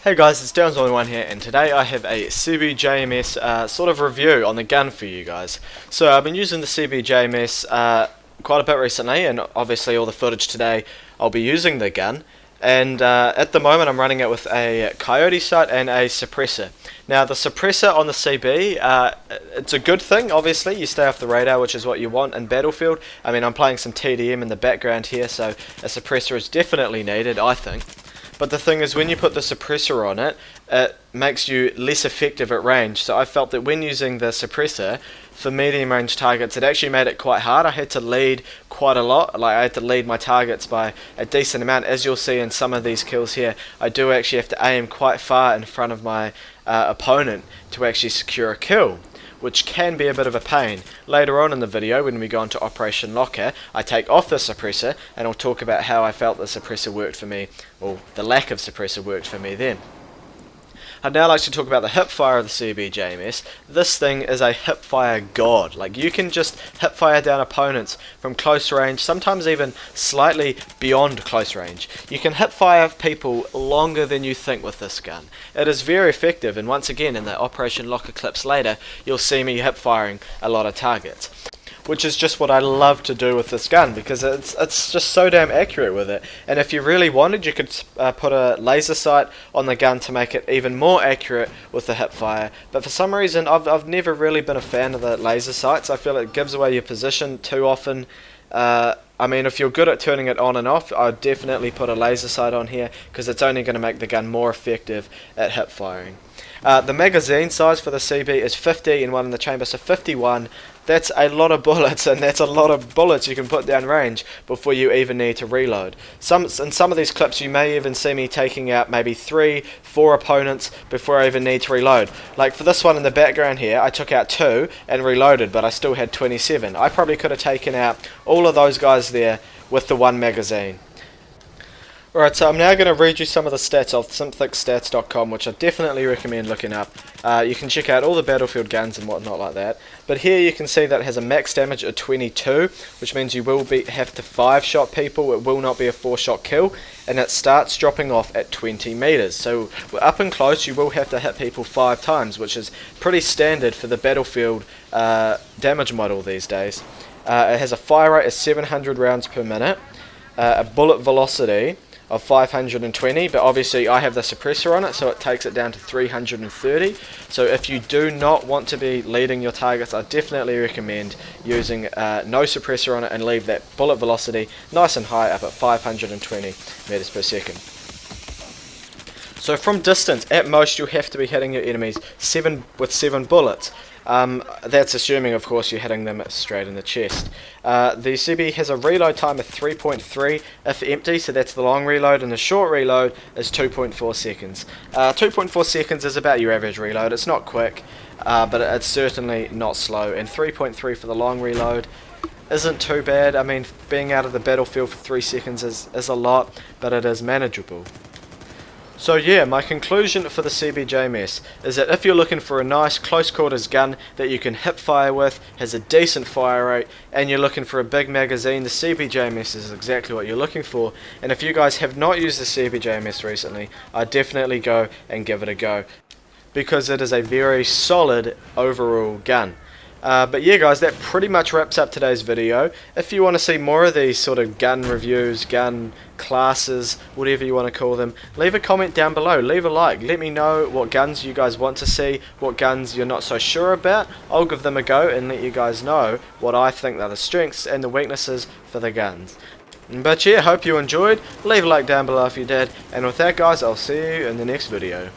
Hey guys, it's Downs1 here, and today I have a CBJ-MS sort of review on the gun for you guys. So I've been using the CBJ-MS quite a bit recently, and obviously all the footage today I'll be using the gun. And at the moment I'm running it with a coyote sight and a suppressor. Now the suppressor on the CB, it's a good thing, obviously. You stay off the radar, which is what you want in Battlefield. I mean, I'm playing some TDM in the background here, so a suppressor is definitely needed, I think. But the thing is, when you put the suppressor on it, it makes you less effective at range. So I felt that when using the suppressor for medium range targets, it actually made it quite hard. I had to lead quite a lot. Like, I had to lead my targets by a decent amount. As you'll see in some of these kills here, I do actually have to aim quite far in front of my opponent to actually secure a kill, which can be a bit of a pain. Later on in the video, when we go into Operation Locker, I take off the suppressor and I'll talk about how I felt the suppressor worked for me, or the lack of suppressor worked for me then. I'd now like to talk about the Hipfire of the CBJ-MS. This thing is a Hipfire god. Like, you can just Hipfire down opponents from close range, sometimes even slightly beyond close range. You can Hipfire people longer than you think with this gun. It is very effective, and once again in the Operation Locker clips later, you'll see me Hipfiring a lot of targets, which is just what I love to do with this gun, because it's just so damn accurate with it. And if you really wanted, you could put a laser sight on the gun to make it even more accurate with the Hipfire. But for some reason, I've never really been a fan of the laser sights. I feel it gives away your position too often. I mean, if you're good at turning it on and off, I'd definitely put a laser sight on here, because it's only going to make the gun more effective at hip firing. The magazine size for the CB is 50 and one in the chamber, so 51. That's a lot of bullets, and that's a lot of bullets you can put down range before you even need to reload. In some of these clips you may even see me taking out maybe 3-4 opponents before I even need to reload. Like for this one in the background here, I took out 2 and reloaded, but I still had 27. I probably could have taken out all of those guys there with the one magazine. Alright, so I'm now going to read you some of the stats off SimThickStats.com, which I definitely recommend looking up. You can check out all the Battlefield guns and whatnot like that. But here you can see that it has a max damage of 22, which means you will have to 5-shot people. It will not be a 4-shot kill, and it starts dropping off at 20 meters. So up and close, you will have to hit people 5 times, which is pretty standard for the Battlefield damage model these days. It has a fire rate of 700 rounds per minute, a bullet velocity of 520, but obviously I have the suppressor on it, so it takes it down to 330. So if you do not want to be leading your targets, I definitely recommend using no suppressor on it and leave that bullet velocity nice and high up at 520 meters per second. So from distance, at most you'll have to be hitting your enemies with 7 bullets. That's assuming, of course, you're hitting them straight in the chest. The CB has a reload time of 3.3 if empty, so that's the long reload, and the short reload is 2.4 seconds. 2.4 seconds is about your average reload. It's not quick, but it's certainly not slow, and 3.3 for the long reload isn't too bad. I mean, being out of the battlefield for 3 seconds is a lot, but it is manageable. So yeah, my conclusion for the CBJ-MS is that if you're looking for a nice close quarters gun that you can hip fire with, has a decent fire rate, and you're looking for a big magazine, the CBJ-MS is exactly what you're looking for. And if you guys have not used the CBJ-MS recently, I'd definitely go and give it a go, because it is a very solid overall gun. But yeah guys, that pretty much wraps up today's video. If you want to see more of these sort of gun reviews, gun classes, whatever you want to call them, leave a comment down below, leave a like, let me know what guns you guys want to see, what guns you're not so sure about. I'll give them a go and let you guys know what I think are the strengths and the weaknesses for the guns. But yeah, hope you enjoyed, leave a like down below if you did, and with that guys, I'll see you in the next video.